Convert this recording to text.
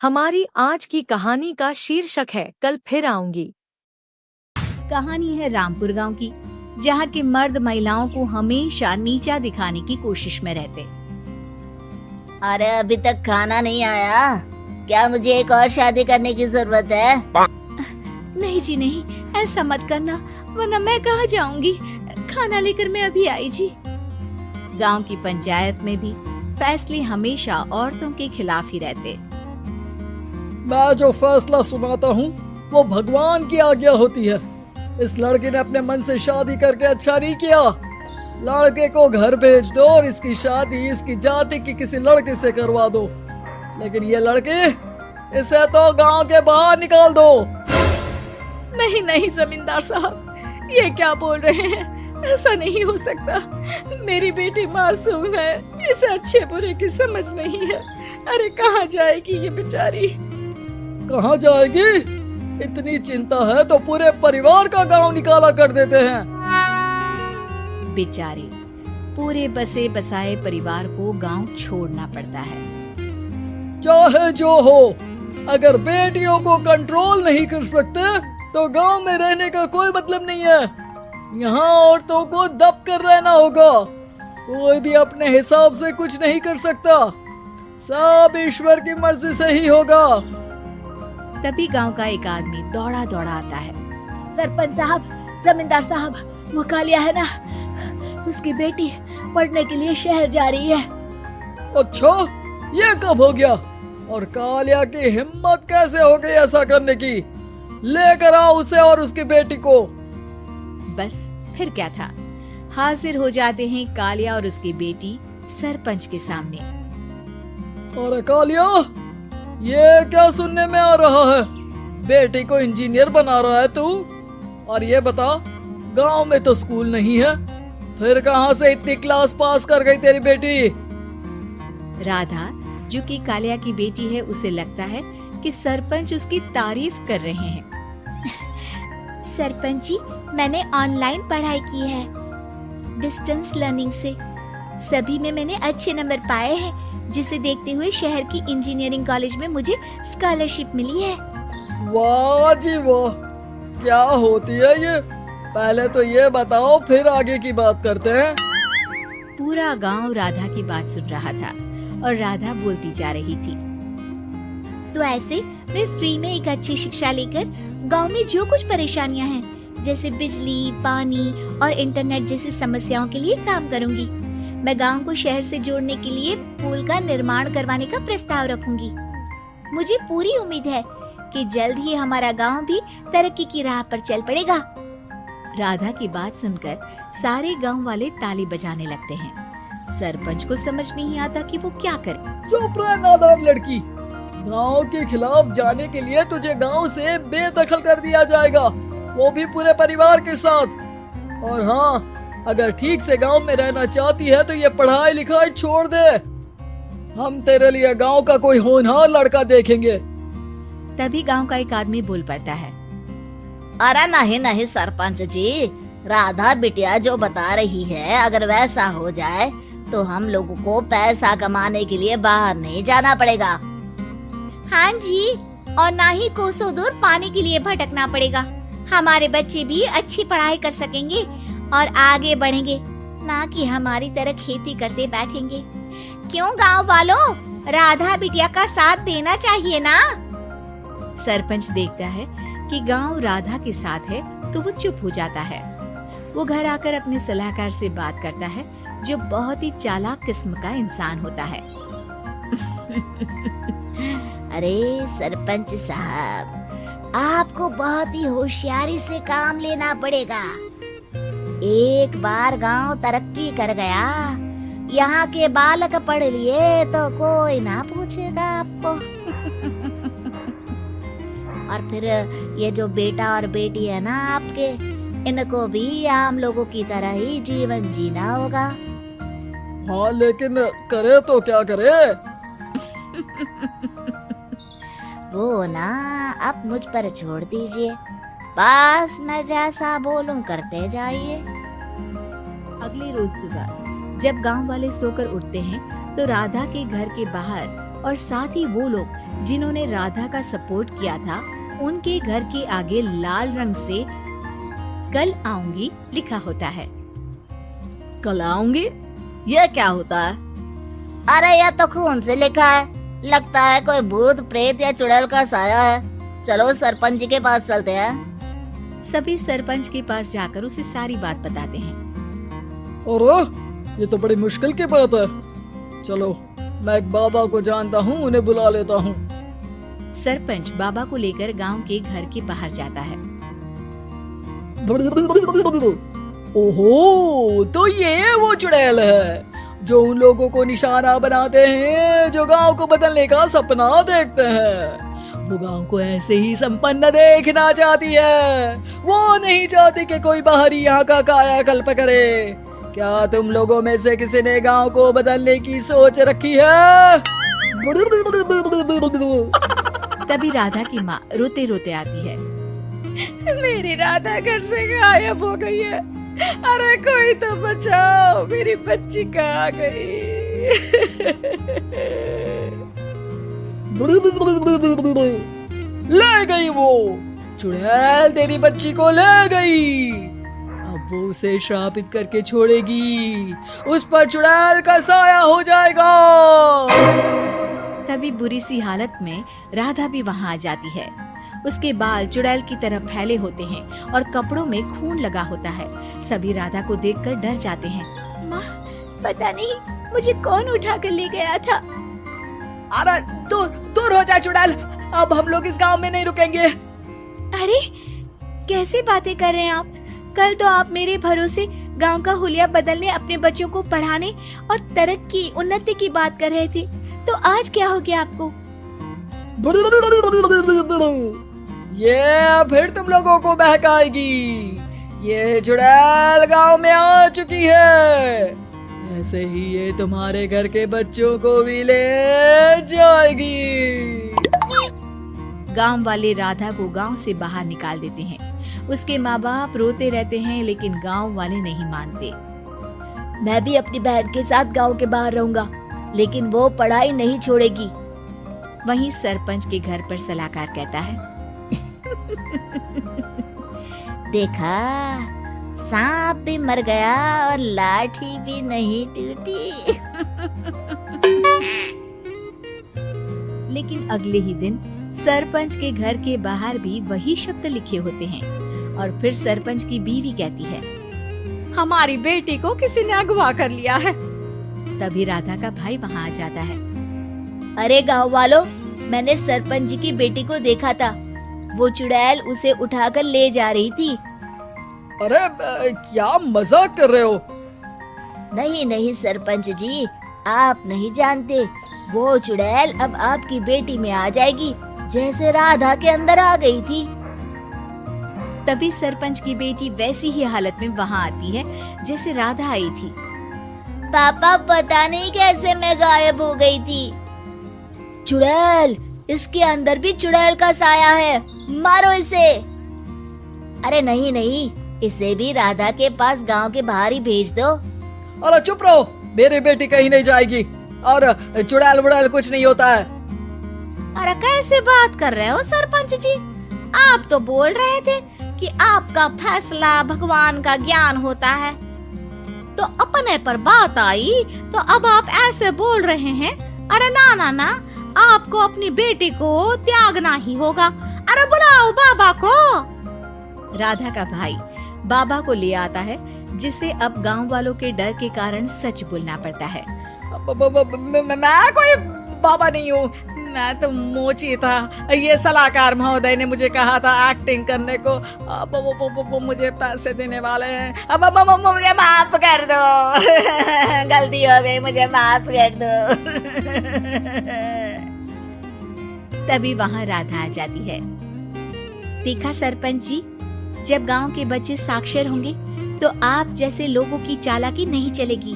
हमारी आज की कहानी का शीर्षक है कल फिर आऊंगी। कहानी है रामपुर गांव की, जहां के मर्द महिलाओं को हमेशा नीचा दिखाने की कोशिश में रहते। अरे अभी तक खाना नहीं आया, क्या मुझे एक और शादी करने की जरूरत है? नहीं जी नहीं, ऐसा मत करना, वरना मैं कहाँ जाऊंगी। खाना लेकर मैं अभी आई जी। गांव की पंचायत में भी फैसले हमेशा औरतों के खिलाफ ही रहते। मैं जो फैसला सुनाता हूँ वो भगवान की आज्ञा होती है। इस लड़के ने अपने मन से शादी करके अच्छा नहीं किया। लड़के को घर भेज दो और इसकी शादी इसकी जाति की किसी लड़के से करवा दो, लेकिन ये लड़के, इसे तो गांव के बाहर निकाल दो। नहीं नहीं जमींदार साहब, ये क्या बोल रहे हैं? ऐसा नहीं हो सकता। मेरी बेटी मासूम है, इसे अच्छे बुरे की समझ नहीं है। अरे कहाँ जाएगी ये बेचारी? कहाँ जाएगी? इतनी चिंता है तो पूरे परिवार का गांव निकाला कर देते हैं। बेचारे पूरे बसे बसाए परिवार को गांव छोड़ना पड़ता है। चाहे जो हो, अगर बेटियों को कंट्रोल नहीं कर सकते तो गांव में रहने का कोई मतलब नहीं है। यहाँ औरतों को दब कर रहना होगा। कोई भी अपने हिसाब से कुछ नहीं कर सकता, सब ईश्वर की मर्जी से ही होगा। तभी गांव का एक आदमी दौड़ा दौड़ा आता है। सरपंच साहब, जमींदार साहब, वो कालिया है ना, उसकी बेटी पढ़ने के लिए शहर जा रही है। अच्छा, ये कब हो गया? और कालिया की हिम्मत कैसे हो गई ऐसा करने की? लेकर आओ उसे और उसकी बेटी को। बस फिर क्या था, हाजिर हो जाते हैं कालिया और उसकी बेटी सरपंच के सामने। अरे कालिया, ये क्या सुनने में आ रहा है? बेटी को इंजीनियर बना रहा है तू? और ये बता, गांव में तो स्कूल नहीं है, फिर कहां से इतनी क्लास पास कर गई तेरी बेटी? राधा, जो कि कालिया की बेटी है, उसे लगता है कि सरपंच उसकी तारीफ कर रहे हैं। सरपंच जी, मैंने ऑनलाइन पढ़ाई की है, डिस्टेंस लर्निंग से। सभी में मैंने अच्छे नंबर पाए हैं, जिसे देखते हुए शहर की इंजीनियरिंग कॉलेज में मुझे स्कॉलरशिप मिली है। वाह जी वाह, क्या होती है ये? पहले तो ये बताओ, फिर आगे की बात करते हैं। पूरा गांव राधा की बात सुन रहा था और राधा बोलती जा रही थी। तो ऐसे मैं फ्री में एक अच्छी शिक्षा लेकर गांव में जो कुछ परेशानियां हैं, जैसे बिजली, पानी और इंटरनेट जैसी समस्याओं के लिए काम करूंगी। मैं गांव को शहर से जोड़ने के लिए पुल का निर्माण करवाने का प्रस्ताव रखूंगी। मुझे पूरी उम्मीद है कि जल्द ही हमारा गांव भी तरक्की की राह पर चल पड़ेगा। राधा की बात सुनकर सारे गांव वाले ताली बजाने लगते हैं। सरपंच को समझ नहीं आता कि वो क्या करे। चुप रह नादान लड़की, गांव के खिलाफ जाने के लिए तुझे गांव से बेदखल कर दिया जाएगा, वो भी पूरे परिवार के साथ। और हाँ, अगर ठीक से गांव में रहना चाहती है तो ये पढ़ाई लिखाई छोड़ दे। हम तेरे लिए गांव का कोई होनहार लड़का देखेंगे। तभी गांव का एक आदमी बोल पड़ता है। अरे नहीं नहीं सरपंच जी, राधा बिटिया जो बता रही है, अगर वैसा हो जाए तो हम लोगों को पैसा कमाने के लिए बाहर नहीं जाना पड़ेगा। हाँ जी, और ना ही कोसों दूर पानी के लिए भटकना पड़ेगा। हमारे बच्चे भी अच्छी पढ़ाई कर सकेंगे और आगे बढ़ेंगे, ना कि हमारी तरह खेती करते बैठेंगे। क्यों गांव वालों, राधा बिटिया का साथ देना चाहिए ना। सरपंच देखता है कि गांव राधा के साथ है तो वो चुप हो जाता है। वो घर आकर अपने सलाहकार से बात करता है, जो बहुत ही चालाक किस्म का इंसान होता है। अरे सरपंच साहब, आपको बहुत ही होशियारी से काम लेना पड़ेगा। एक बार गांव तरक्की कर गया, यहाँ के बालक पढ़ लिए तो कोई ना पूछेगा आपको। और फिर ये जो बेटा और बेटी है ना आपके, इनको भी आम लोगों की तरह ही जीवन जीना होगा। हाँ, लेकिन करे तो क्या करे? वो ना अब मुझ पर छोड़ दीजिए, बस मैं जैसा बोलूं करते जाइए। अगले रोज सुबह जब गांव वाले सोकर उठते हैं तो राधा के घर के बाहर और साथ ही वो लोग जिन्होंने राधा का सपोर्ट किया था, उनके घर के आगे लाल रंग से कल आऊंगी लिखा होता है। कल आऊंगी, ये क्या होता है? अरे यह तो खून से लिखा है, लगता है कोई भूत प्रेत या चुड़ैल का साया है। चलो सरपंच जी के पास चलते हैं। सभी सरपंच के पास जाकर उसे सारी बात बताते हैं। अरे ये तो बड़ी मुश्किल की बात है। चलो मैं एक बाबा को जानता हूँ, उन्हें बुला लेता हूँ। सरपंच बाबा को लेकर गांव के घर के बाहर जाता है। ओहो, तो ये वो चुड़ैल है जो उन लोगों को निशाना बनाते हैं जो गांव को बदलने का सपना देखते हैं। वो गांव को ऐसे ही संपन्न देखना चाहती है। वो नहीं चाहती कि कोई बाहरी यहाँ का कायाकल्प करे। क्या तुम लोगों में से किसी ने गांव को बदलने की सोच रखी है? तभी राधा की माँ रोते रोते आती है। मेरी राधा घर से गायब हो गई है। अरे कोई तो बचाओ, मेरी बच्ची कहाँ गई? ले गई वो चुड़ैल, तेरी बच्ची को ले गई। अब वो उसे श्रापित करके छोड़ेगी, उस पर चुड़ैल का साया हो जाएगा। तभी बुरी सी हालत में राधा भी वहाँ आ जाती है। उसके बाल चुड़ैल की तरह फैले होते हैं और कपड़ों में खून लगा होता है। सभी राधा को देखकर डर जाते हैं। माँ, पता नहीं मुझे कौन उठा कर ले गया था। अरे दूर दूर हो जा चुड़ैल, अब हम लोग इस गांव में नहीं रुकेंगे। अरे कैसे बातें कर रहे हैं आप? कल तो आप मेरे भरोसे गांव का हुलिया बदलने, अपने बच्चों को पढ़ाने और तरक्की उन्नति की बात कर रहे थे, तो आज क्या हो गया आपको? ये फिर तुम लोगों को बहकाएगी। ये चुड़ैल गांव में आ चुकी है, ऐसे ही ये तुम्हारे घर के बच्चों को भी ले जाएगी। गांव वाले राधा को गांव से बाहर निकाल देते हैं। उसके माँ बाप रोते रहते हैं, लेकिन गांव वाले नहीं मानते। मैं भी अपनी बहन के साथ गांव के बाहर रहूंगा, लेकिन वो पढ़ाई नहीं छोड़ेगी। वहीं सरपंच के घर पर सलाहकार कहता है। देखा, सांप भी मर गया और लाठी भी नहीं टूटी। लेकिन अगले ही दिन सरपंच के घर के बाहर भी वही शब्द लिखे होते हैं और फिर सरपंच की बीवी कहती है, हमारी बेटी को किसी ने अगवा कर लिया है। तभी राधा का भाई वहाँ आ जाता है। अरे गांव वालों, मैंने सरपंच जी की बेटी को देखा था। वो चुड़ैल उसे उठाकर ले जा रही थी। अरे क्या मजाक कर रहे हो? नहीं नहीं सरपंच जी, आप नहीं जानते। वो चुड़ैल अब आपकी बेटी में आ जाएगी, जैसे राधा के अंदर आ गई थी। तभी सरपंच की बेटी वैसी ही हालत में वहाँ आती है जैसे राधा आई थी। पापा, पता नहीं कैसे मैं गायब हो गई थी। चुड़ैल, इसके अंदर भी चुड़ैल का साया है, मारो इसे। अरे नहीं नहीं, इसे भी राधा के पास गांव के बाहर ही भेज दो। अरे चुप रहो, मेरी बेटी कहीं नहीं जाएगी और चुड़ैल बुड़ैल कुछ नहीं होता है। अरे कैसे बात कर रहे हो सरपंच जी? आप तो बोल रहे थे कि आपका फैसला भगवान का ज्ञान होता है, तो अपने पर बात आई तो अब आप ऐसे बोल रहे हैं। अरे ना ना ना, आपको अपनी बेटी को त्यागना ही होगा। अरे बुलाओ बाबा को। राधा का भाई बाबा को ले आता है, जिसे अब गांव वालों के डर के कारण सच बोलना पड़ता है। मैं कोई बाबा नहीं हूँ, मैं तो मोची था। ये सलाहकार महोदय ने मुझे कहा था एक्टिंग करने को। अब वो मुझे पैसे देने वाले हैं। अब मुझे माफ कर दो। गलती हो गई, मुझे माफ कर दो। तभी वहाँ राधा आ जाती है। देखा सरपंच जी, जब गांव के बच्चे साक्षर होंगे तो आप जैसे लोगों की चालाकी नहीं चलेगी।